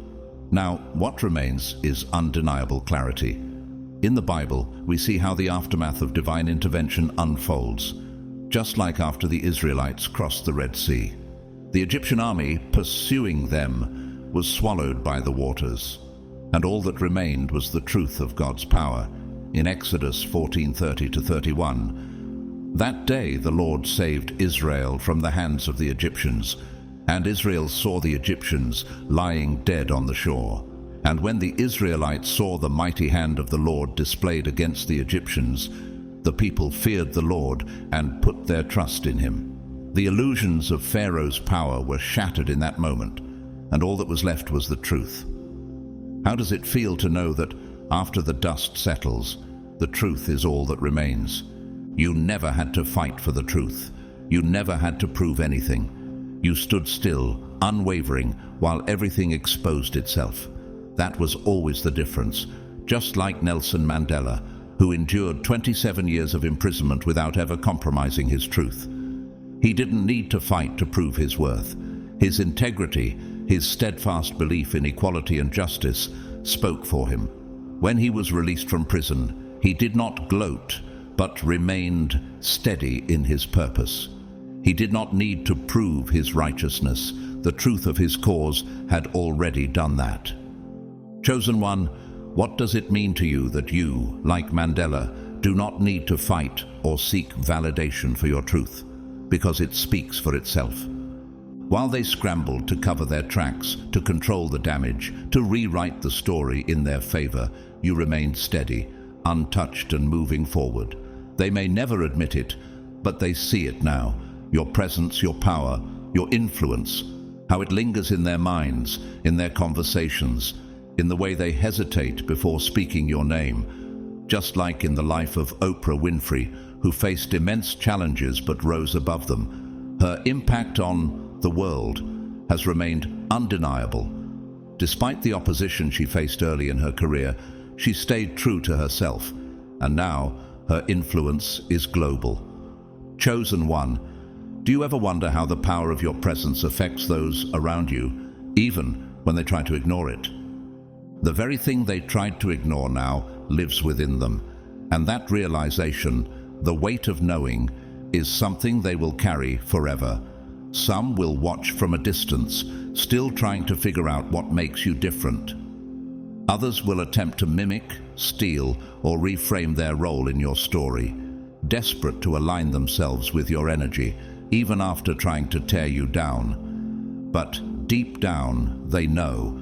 Now, what remains is undeniable clarity. In the Bible, we see how the aftermath of divine intervention unfolds, just like after the Israelites crossed the Red Sea. The Egyptian army pursuing them was swallowed by the waters, and all that remained was the truth of God's power. In Exodus 14:30-31, that day the Lord saved Israel from the hands of the Egyptians, and Israel saw the Egyptians lying dead on the shore. And when the Israelites saw the mighty hand of the Lord displayed against the Egyptians, the people feared the Lord and put their trust in him. The illusions of Pharaoh's power were shattered in that moment, and all that was left was the truth. How does it feel to know that after the dust settles, the truth is all that remains? You never had to fight for the truth. You never had to prove anything. You stood still, unwavering, while everything exposed itself. That was always the difference, just like Nelson Mandela, who endured 27 years of imprisonment without ever compromising his truth. He didn't need to fight to prove his worth. His integrity, his steadfast belief in equality and justice, spoke for him. When he was released from prison, he did not gloat, but remained steady in his purpose. He did not need to prove his righteousness. The truth of his cause had already done that. Chosen one, what does it mean to you that you, like Mandela, do not need to fight or seek validation for your truth, because it speaks for itself? While they scrambled to cover their tracks, to control the damage, to rewrite the story in their favor, you remained steady, untouched and moving forward. They may never admit it, but they see it now. Your presence, your power, your influence, how it lingers in their minds, in their conversations, in the way they hesitate before speaking your name. Just like in the life of Oprah Winfrey, who faced immense challenges but rose above them. Her impact on the world has remained undeniable. Despite the opposition she faced early in her career, she stayed true to herself, and now her influence is global. Chosen one, do you ever wonder how the power of your presence affects those around you, even when they try to ignore it? The very thing they tried to ignore now lives within them, and that realization, the weight of knowing, is something they will carry forever. Some will watch from a distance, still trying to figure out what makes you different. Others will attempt to mimic, steal, or reframe their role in your story, desperate to align themselves with your energy, even after trying to tear you down. But deep down, they know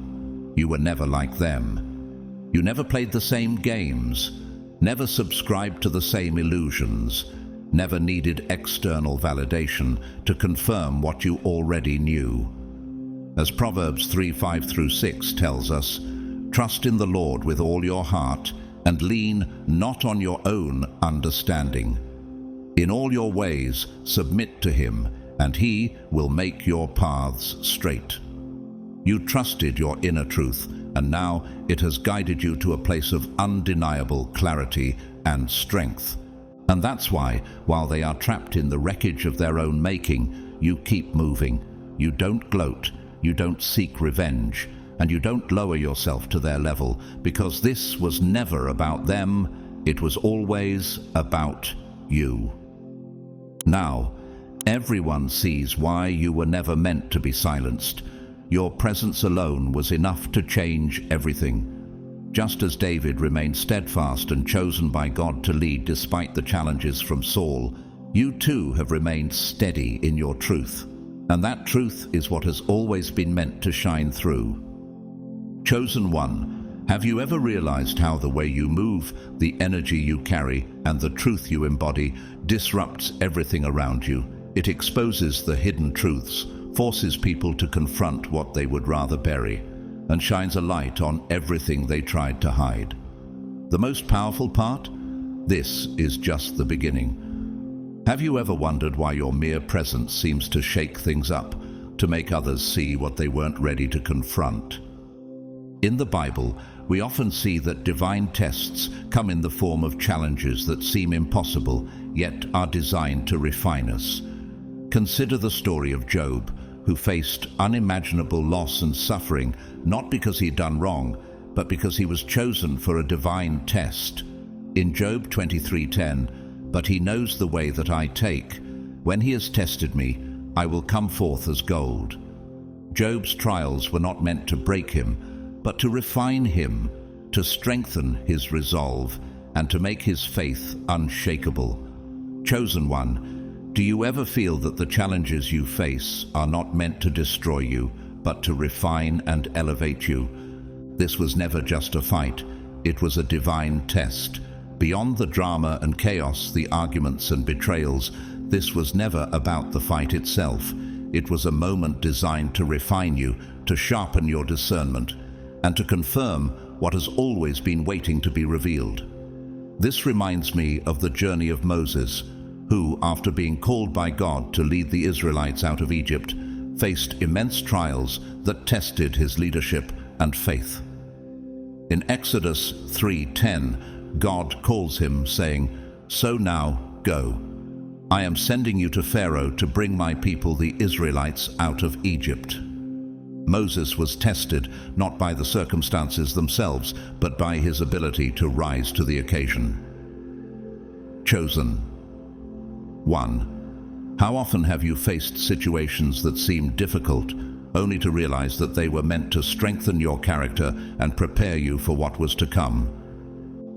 you were never like them. You never played the same games, never subscribed to the same illusions, never needed external validation to confirm what you already knew. As Proverbs 3:5-6 tells us, trust in the Lord with all your heart and lean not on your own understanding. In all your ways submit to him, and he will make your paths straight. You trusted your inner truth, and now it has guided you to a place of undeniable clarity and strength. And that's why, while they are trapped in the wreckage of their own making, you keep moving. You don't gloat, you don't seek revenge, and you don't lower yourself to their level, because this was never about them, it was always about you. Now, everyone sees why you were never meant to be silenced. Your presence alone was enough to change everything. Just as David remained steadfast and chosen by God to lead despite the challenges from Saul, you too have remained steady in your truth. And that truth is what has always been meant to shine through. Chosen one, have you ever realized how the way you move, the energy you carry, and the truth you embody disrupts everything around you? It exposes the hidden truths, forces people to confront what they would rather bury, and shines a light on everything they tried to hide. The most powerful part? This is just the beginning. Have you ever wondered why your mere presence seems to shake things up, to make others see what they weren't ready to confront? In the Bible, we often see that divine tests come in the form of challenges that seem impossible, yet are designed to refine us. Consider the story of Job, who faced unimaginable loss and suffering, not because he'd done wrong, but because he was chosen for a divine test. In Job 23:10, "But he knows the way that I take. When he has tested me, I will come forth as gold." Job's trials were not meant to break him, but to refine him, to strengthen his resolve, and to make his faith unshakable. Chosen one, do you ever feel that the challenges you face are not meant to destroy you, but to refine and elevate you? This was never just a fight, it was a divine test. Beyond the drama and chaos, the arguments and betrayals, this was never about the fight itself. It was a moment designed to refine you, to sharpen your discernment, and to confirm what has always been waiting to be revealed. This reminds me of the journey of Moses, who, after being called by God to lead the Israelites out of Egypt, faced immense trials that tested his leadership and faith. In Exodus 3:10, God calls him, saying, "So now go. I am sending you to Pharaoh to bring my people the Israelites out of Egypt." Moses was tested not by the circumstances themselves, but by his ability to rise to the occasion. Chosen one. How often have you faced situations that seemed difficult, only to realize that they were meant to strengthen your character and prepare you for what was to come?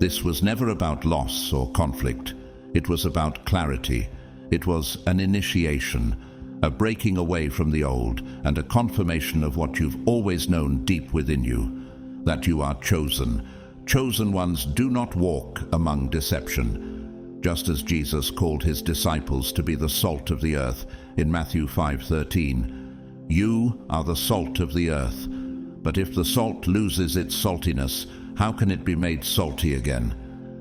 This was never about loss or conflict. It was about clarity. It was an initiation, a breaking away from the old, and a confirmation of what you've always known deep within you, that you are chosen. Chosen ones do not walk among deception. Just as Jesus called his disciples to be the salt of the earth in Matthew 5:13, "You are the salt of the earth, but if the salt loses its saltiness, how can it be made salty again?"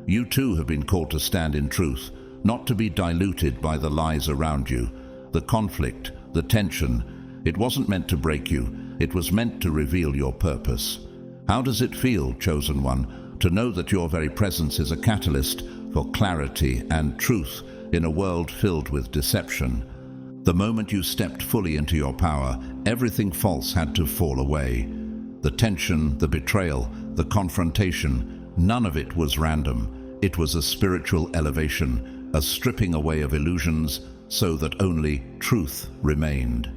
You too have been called to stand in truth, not to be diluted by the lies around you. The conflict, the tension, it wasn't meant to break you, it was meant to reveal your purpose. How does it feel, chosen one, to know that your very presence is a catalyst for clarity and truth in a world filled with deception? The moment you stepped fully into your power, everything false had to fall away. The tension, the betrayal, the confrontation, none of it was random. It was a spiritual elevation, a stripping away of illusions, so that only truth remained.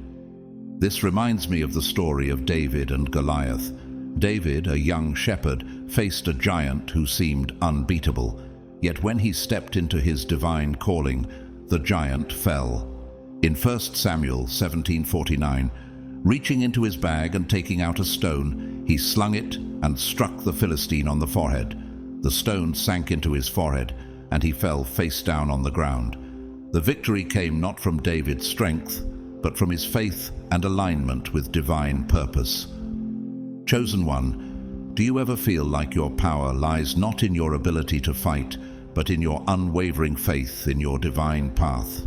This reminds me of the story of David and Goliath. David, a young shepherd, faced a giant who seemed unbeatable, yet when he stepped into his divine calling, the giant fell. In 1 Samuel 17:49, reaching into his bag and taking out a stone, he slung it and struck the Philistine on the forehead. The stone sank into his forehead, and he fell face down on the ground. The victory came not from David's strength, but from his faith and alignment with divine purpose. Chosen one, do you ever feel like your power lies not in your ability to fight, but in your unwavering faith in your divine path?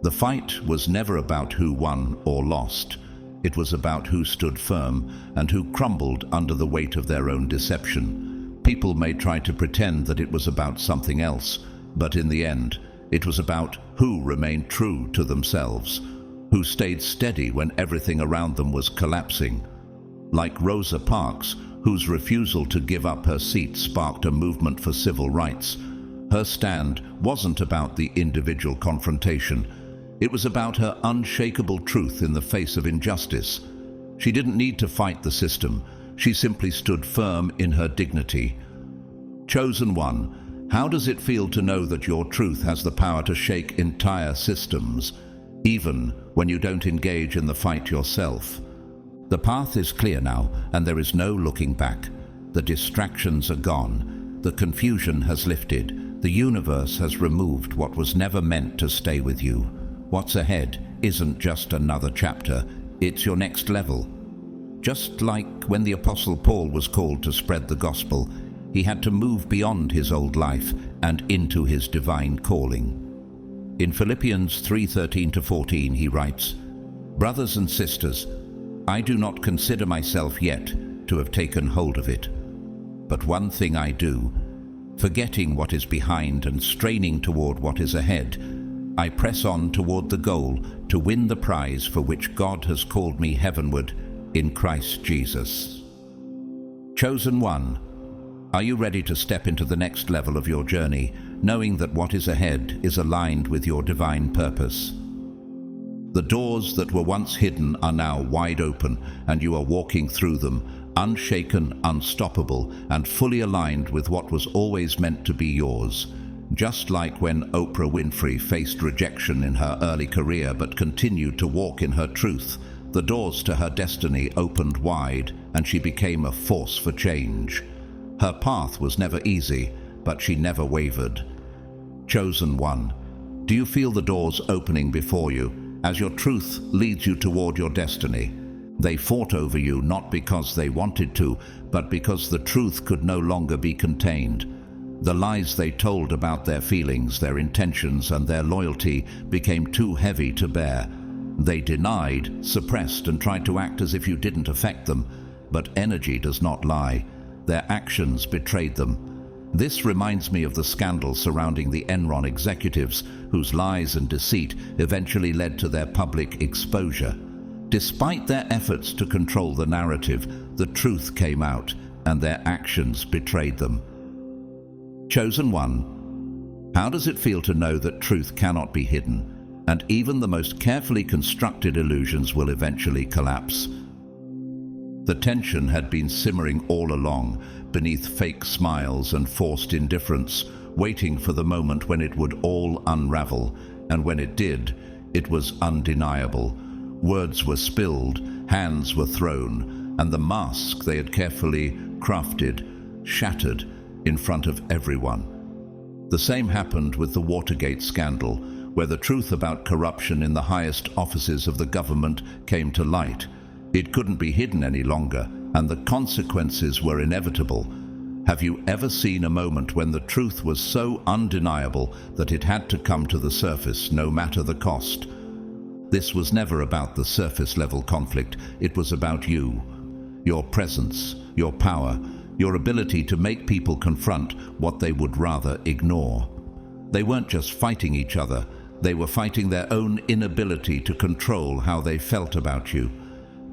The fight was never about who won or lost. It was about who stood firm and who crumbled under the weight of their own deception. People may try to pretend that it was about something else, but in the end, it was about who remained true to themselves, who stayed steady when everything around them was collapsing. Like Rosa Parks, whose refusal to give up her seat sparked a movement for civil rights. Her stand wasn't about the individual confrontation. It was about her unshakable truth in the face of injustice. She didn't need to fight the system. She simply stood firm in her dignity. Chosen one, how does it feel to know that your truth has the power to shake entire systems, even when you don't engage in the fight yourself? The path is clear now, and there is no looking back. The distractions are gone. The confusion has lifted. The universe has removed what was never meant to stay with you. What's ahead isn't just another chapter, it's your next level. Just like when the Apostle Paul was called to spread the gospel, he had to move beyond his old life and into his divine calling. In Philippians 3:13-14 he writes, "Brothers and sisters, I do not consider myself yet to have taken hold of it. But one thing I do, forgetting what is behind and straining toward what is ahead, I press on toward the goal to win the prize for which God has called me heavenward in Christ Jesus." Chosen one, are you ready to step into the next level of your journey, knowing that what is ahead is aligned with your divine purpose? The doors that were once hidden are now wide open, and you are walking through them, unshaken, unstoppable, and fully aligned with what was always meant to be yours. Just like when Oprah Winfrey faced rejection in her early career but continued to walk in her truth, the doors to her destiny opened wide, and she became a force for change. Her path was never easy, but she never wavered. Chosen one, do you feel the doors opening before you as your truth leads you toward your destiny? They fought over you not because they wanted to, but because the truth could no longer be contained. The lies they told about their feelings, their intentions, and their loyalty became too heavy to bear. They denied, suppressed, and tried to act as if you didn't affect them. But energy does not lie. Their actions betrayed them. This reminds me of the scandal surrounding the Enron executives, whose lies and deceit eventually led to their public exposure. Despite their efforts to control the narrative, the truth came out, and their actions betrayed them. Chosen one, how does it feel to know that truth cannot be hidden, and even the most carefully constructed illusions will eventually collapse? The tension had been simmering all along, beneath fake smiles and forced indifference, waiting for the moment when it would all unravel, and when it did, it was undeniable. Words were spilled, hands were thrown, and the mask they had carefully crafted shattered in front of everyone. The same happened with the Watergate scandal, where the truth about corruption in the highest offices of the government came to light. It couldn't be hidden any longer, and the consequences were inevitable. Have you ever seen a moment when the truth was so undeniable that it had to come to the surface, no matter the cost? This was never about the surface-level conflict. It was about you, your presence, your power, your ability to make people confront what they would rather ignore. They weren't just fighting each other, they were fighting their own inability to control how they felt about you.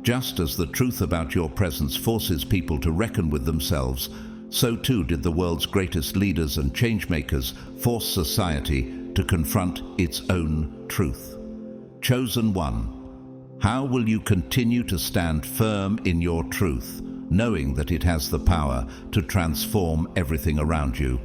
Just as the truth about your presence forces people to reckon with themselves, so too did the world's greatest leaders and changemakers force society to confront its own truth. Chosen one, how will you continue to stand firm in your truth, knowing that it has the power to transform everything around you?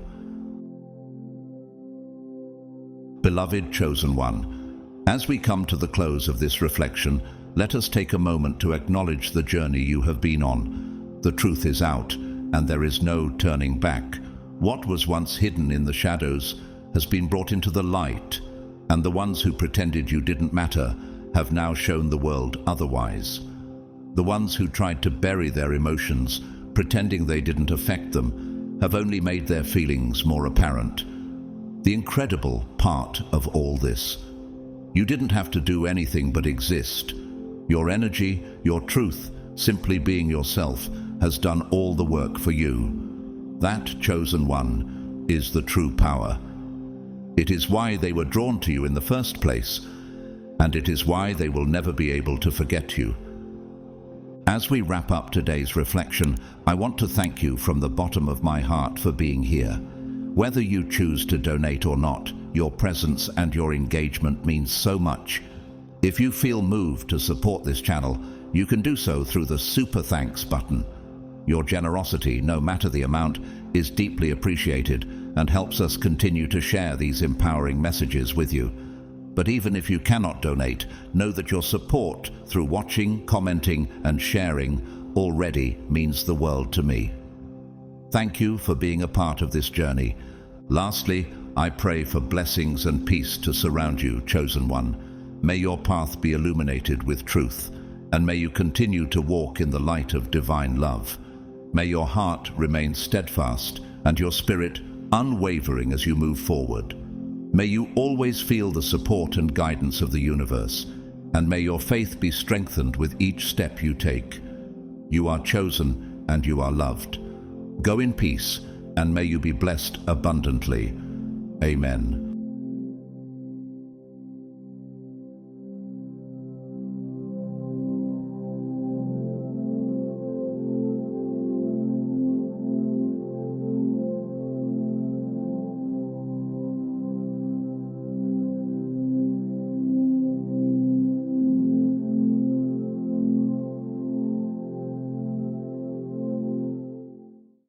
Beloved chosen one, as we come to the close of this reflection, let us take a moment to acknowledge the journey you have been on. The truth is out, and there is no turning back. What was once hidden in the shadows has been brought into the light, and the ones who pretended you didn't matter have now shown the world otherwise. The ones who tried to bury their emotions, pretending they didn't affect them, have only made their feelings more apparent. The incredible part of all this, you didn't have to do anything but exist. Your energy, your truth, simply being yourself, has done all the work for you. That, chosen one, is the true power. It is why they were drawn to you in the first place, and it is why they will never be able to forget you. As we wrap up today's reflection, I want to thank you from the bottom of my heart for being here. Whether you choose to donate or not, your presence and your engagement means so much. If you feel moved to support this channel, you can do so through the Super Thanks button. Your generosity, no matter the amount, is deeply appreciated and helps us continue to share these empowering messages with you. But even if you cannot donate, know that your support through watching, commenting, and sharing already means the world to me. Thank you for being a part of this journey. Lastly, I pray for blessings and peace to surround you, chosen one. May your path be illuminated with truth, and may you continue to walk in the light of divine love. May your heart remain steadfast and your spirit unwavering as you move forward. May you always feel the support and guidance of the universe, and may your faith be strengthened with each step you take. You are chosen and you are loved. Go in peace, and may you be blessed abundantly. Amen.